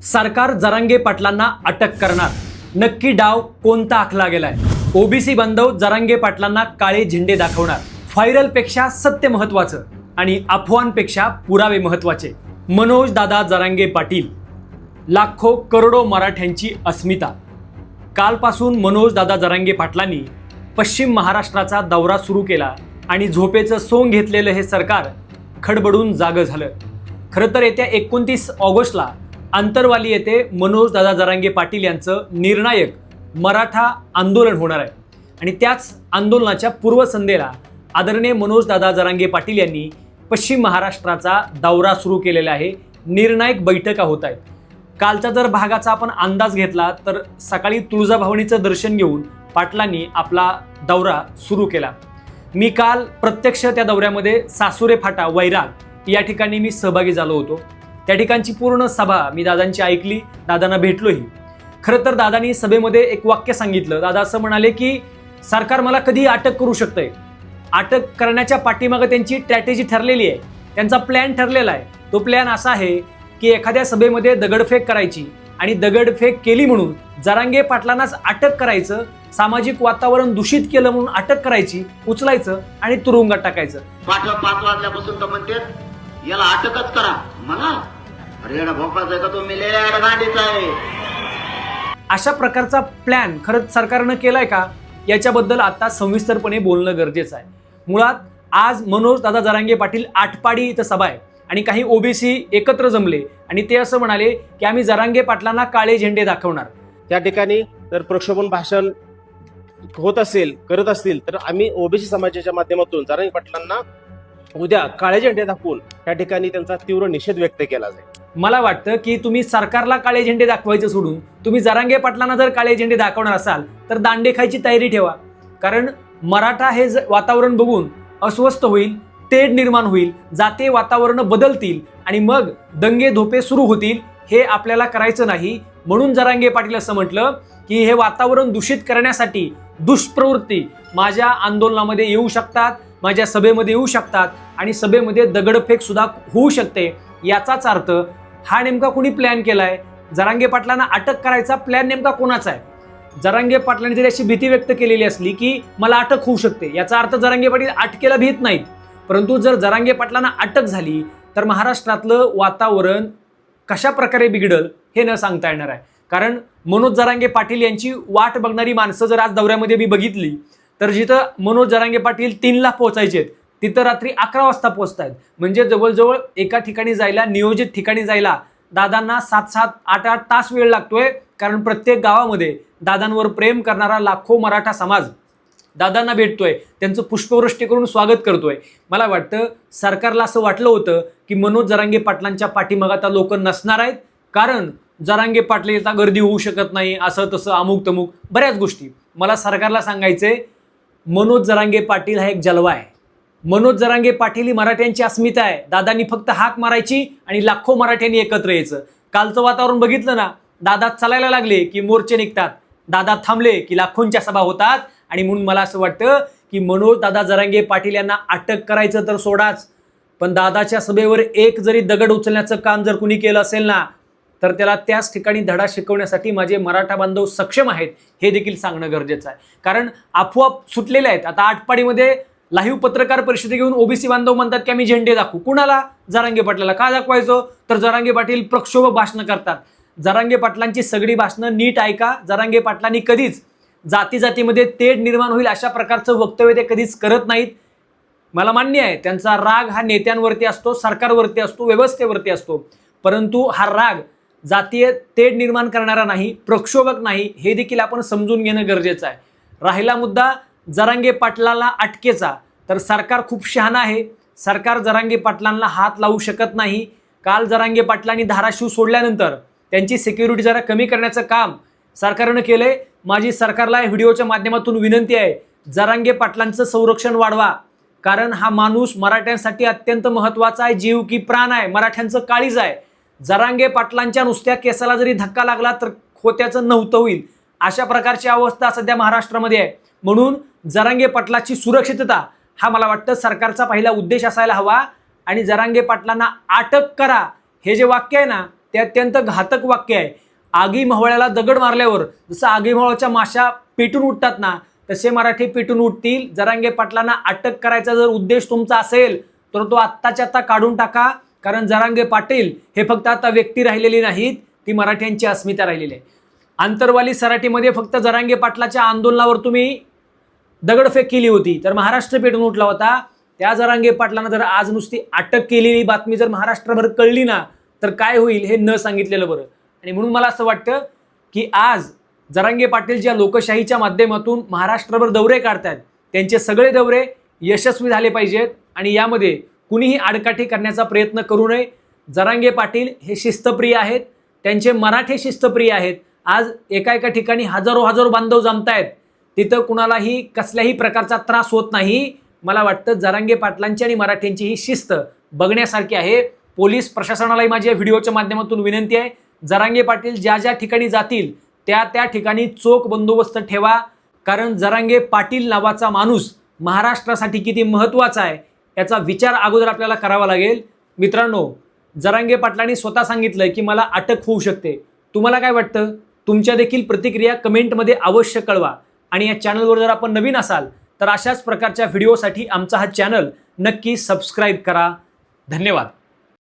सरकार जरांगे पाटलांना अटक करणार, नक्की डाव कोणता आखला गेलाय? ओबीसी बांधव जरांगे पाटलांना काळे झेंडे दाखवणार, व्हायरलपेक्षा सत्य महत्वाचं आणि अफवांपेक्षा पुरावे महत्वाचे. मनोज दादा जरांगे पाटील, लाखो करोडो मराठ्यांची अस्मिता. कालपासून मनोज दादा जरांगे पाटलांनी पश्चिम महाराष्ट्राचा दौरा सुरू केला आणि झोपेचं सोंग घेतलेलं हे सरकार खडबडून जागं झालं. खरं तर येत्या 29 ऑगस्टला आंतरवाली येथे मनोज दादा जरांगे पाटील यांचं निर्णायक मराठा आंदोलन होणार आहे आणि त्याच आंदोलनाच्या पूर्वसंध्येला आदरणीय मनोज दादा जरांगे पाटील यांनी पश्चिम महाराष्ट्राचा दौरा सुरू केलेला आहे. निर्णायक बैठका होत आहेत. कालच्या जर भागाचा आपण अंदाज घेतला तर सकाळी तुळजाभवानीचं दर्शन घेऊन पाटलांनी आपला दौरा सुरू केला. मी काल प्रत्यक्ष त्या दौऱ्यामध्ये सासुरे फाटा वैराग या ठिकाणी मी सहभागी झालो होतो. त्या ठिकाणची पूर्ण सभा मी दादांची ऐकली, दादांना भेटलोही. खरं तर दादांनी सभेमध्ये एक वाक्य सांगितलं. दादा असं म्हणाले की सरकार मला कधी अटक करू शकतंय. अटक करण्याच्या पाठीमागं त्यांची स्ट्रॅटेजी ठरलेली आहे, त्यांचा प्लॅन ठरलेला आहे. तो प्लॅन असा आहे की एखाद्या सभेमध्ये दगडफेक करायची आणि दगडफेक केली म्हणून जरांगे पाटलांनाच अटक करायचं, सामाजिक वातावरण दूषित केलं म्हणून अटक करायची, उचलायचं आणि तुरुंगात टाकायचं. 5 वाजल्यापासून तर म्हणते याला अटकच करा. मला अरे एवढा भोपाळचा आहे का तो मिलेला गाडीचा आहे. अशा प्रकारचा प्लॅन खरंच सरकारनं केलाय का याच्याबद्दल आता सविस्तरपणे बोलणं गरजेचं आहे. मुळात आज मनोज दादा जरांगे पाटील आटपाडी इथं सभा आहे आणि काही ओबीसी एकत्र जमले आणि ते असं म्हणाले की आम्ही जरांगे पाटलांना काळे झेंडे दाखवणार. त्या ठिकाणी जर प्रक्षोभन भाषण होत असेल, करत असतील तर आम्ही ओबीसी समाजाच्या माध्यमातून जरांगे पाटलांना उद्या काळे झेंडे दाखवून त्या ठिकाणी त्यांचा तीव्र निषेध व्यक्त केला जाईल. मला वाटतं की तुम्ही सरकारला काळे झेंडे दाखवायचं सोडून तुम्ही जरांगे पाटलांना जर काळे झेंडे दाखवणार असाल तर दांडे खायची तयारी ठेवा. कारण मराठा हे वातावरण बघून अस्वस्थ होईल, तेढ निर्माण होईल, जाते वातावरण बदलतील आणि मग दंगे धोपे सुरू होतील. हे आपल्याला करायचं नाही. म्हणून जरांगे पाटील असं म्हटलं की हे वातावरण दूषित करण्यासाठी दुष्प्रवृत्ती माझ्या आंदोलनामध्ये येऊ शकतात, माझ्या सभेमध्ये येऊ शकतात आणि सभेमध्ये दगडफेक सुद्धा होऊ शकते. याचाच अर्थ हा नेमका कोणी प्लॅन केलाय? जरांगे पाटलांना अटक करायचा प्लॅन नेमका कोणाचा आहे? जरांगे पाटलांनी जरी अशी भीती व्यक्त केलेली असली की मला अटक होऊ शकते, याचा अर्थ जरांगे पाटील अटकेला भीत नाहीत. परंतु जर जरांगे पाटलांना अटक झाली तर महाराष्ट्रातलं वातावरण कशा प्रकारे बिघडल हे न सांगता येणार आहे. कारण मनोज जरांगे पाटील यांची वाट बघणारी माणसं जर आज दौऱ्यामध्ये मी बघितली तर जिथं मनोज जरांगे पाटील 3ला पोहोचायचे तिथं रात्री 11 वाजता पोहोचतायत. म्हणजे जवळजवळ एका ठिकाणी जायला, नियोजित ठिकाणी जायला दादांना 7-7, 8-8 तास वेळ लागतोय. कारण प्रत्येक गावामध्ये दादांवर प्रेम करणारा लाखो मराठा समाज दादांना भेटतोय, त्यांचं पुष्पवृष्टी करून स्वागत करतोय. मला वाटतं सरकारला असं वाटलं होतं की मनोज जरांगे पाटलांच्या पाठीमागे आता लोक नसणार आहेत, कारण जरांगे पाटले आता गर्दी होऊ शकत नाही, असं तसं अमुक तमुक बऱ्याच गोष्टी. मला सरकारला सांगायचंय, मनोज जरांगे पाटील हा एक जलवा आहे. मनोज जरांगे पाटील ही मराठ्यांची अस्मिता आहे. दादांनी फक्त हाक मारायची आणि लाखो मराठ्यांनी एकत्र यायचं. कालचं वातावरण बघितलं ना, दादा चालायला लागले की मोर्चे निघतात, दादा थांबले की लाखोंच्या सभा होतात. आणि म्हणून मला असं वाटतं की मनोज दादा जरांगे पाटील यांना अटक करायचं तर सोडाच, पण दादाच्या सभेवर एक जरी दगड उचलण्याचं काम जर कुणी केलं असेल ना तर त्याला त्याच ठिकाणी धडा शिकवण्यासाठी माझे मराठा बांधव सक्षम आहेत हे देखील सांगणं गरजेचं आहे. कारण अफवा सुटलेल्या आहेत. आता आटपाडीमध्ये लाईव्ह पत्रकार परिषदे घेऊन ओबीसी बांधव म्हणतात की आम्ही झेंडे दाखवू. कुणाला? जरांगे पाटलाला. का दाखवायचो? तर जरांगे पाटील प्रक्षोभ भाषणं करतात. जरांगे पाटलांची सगळी भाषणं नीट ऐका. जरांगे पाटलांनी कधीच जाती जातीमध्ये तेढ निर्माण होईल अशा प्रकारचं वक्तव्य ते कधीच करत नाहीत. मला मान्य आहे त्यांचा राग हा नेत्यांवरती असतो, सरकारवरती असतो, व्यवस्थेवरती असतो, परंतु हा राग जातीय तेढ निर्माण करणारा नाही, प्रक्षोभक नाही, हे देखील आपण समजून घेणं गरजेचं आहे. राहिला मुद्दा जरांगे पाटलाला अटकेचा, तर सरकार खूप शहाणा आहे. सरकार जरांगे पाटलांना हात लावू शकत नाही. काल जरांगे पाटलांनी धाराशिव सोडल्यानंतर त्यांची सिक्युरिटी जरा कमी करण्याचं काम सरकारनं केलंय. माझी सरकारला या व्हिडिओच्या माध्यमातून विनंती आहे, जरांगे पाटलांचं संरक्षण वाढवा. कारण हा माणूस मराठ्यांसाठी अत्यंत महत्त्वाचा आहे, जीव की प्राण आहे, मराठ्यांचं काळीज आहे. जरांगे पाटलांच्या नुसत्या केसाला जरी धक्का लागला तर खोत्याचं नव्हतं होईल, अशा प्रकारची अवस्था सध्या महाराष्ट्रामध्ये आहे. म्हणून जरांगे पाटलाची सुरक्षितता हा मला वाटतं सरकारचा पहिला उद्देश असायला हवा. आणि जरांगे पाटलांना अटक करा हे जे वाक्य आहे ना ते अत्यंत घातक वाक्य आहे. आगी मावळ्याला दगड मारल्यावर जसं आगी मावळ्याच्या माशा पेटून उठतात ना, तसे मराठी पेटून उठतील. जरांगे पाटलांना अटक करायचा जर उद्देश तुमचा असेल तर तो आत्ताच्या आत्ता काढून टाका. कारण जरांगे पाटील हे फक्त आता व्यक्ती राहिलेली नाहीत, ती मराठ्यांची अस्मिता राहिलेली आहे. आंतरवाली सराटीमध्ये फक्त जरांगे पाटलाच्या आंदोलनावर तुम्ही दगडफेक केली होती तर महाराष्ट्र पेटून उठला होता. त्या जरांगे पाटलांना जर आज नुसती अटक केलेली बातमी जर महाराष्ट्रभर कळली ना तर काय होईल हे न सांगितलेलं बरं. आणि म्हणून मला असं वाटतं की आज जरांगे पाटील ज्या लोकशाहीच्या माध्यमातून महाराष्ट्रभर दौरे काढतात त्यांचे सगळे दौरे यशस्वी झाले पाहिजेत आणि यामध्ये कुणीही आडकाठी करण्याचा प्रयत्न करू नये. जरांगे पाटील हे शिस्तप्रिय आहेत, त्यांचे मराठे शिस्तप्रिय आहेत. आज एका ठिकाणी हजारो बांधव जमतायत, तिथं कुणालाही कसल्याही प्रकारचा त्रास होत नाही. मला वाटतं जरांगे पाटलांची आणि मराठ्यांची ही शिस्त बघण्यासारखी आहे. पोलीस प्रशासनालाही माझी या व्हिडिओच्या माध्यमातून विनंती आहे, जरांगे पाटील ज्या ठिकाणी जातील त्या ठिकाणी चोख बंदोबस्त ठेवा. कारण जरांगे पाटील नावाचा माणूस महाराष्ट्रासाठी किती महत्त्वाचा आहे याचा विचार अगोदर आपल्याला करावा लागेल. मित्रांनो, जरांगे पाटलांनी स्वतः सांगितलंय की मला अटक होऊ शकते. तुम्हाला काय वाटतं? तुमच्या देखील प्रतिक्रिया कमेंटमध्ये अवश्य कळवा. आणि या चॅनलवर जर आपण नवीन असाल तर अशाच प्रकारच्या व्हिडिओसाठी आमचा हा चॅनल नक्की सबस्क्राईब करा. धन्यवाद.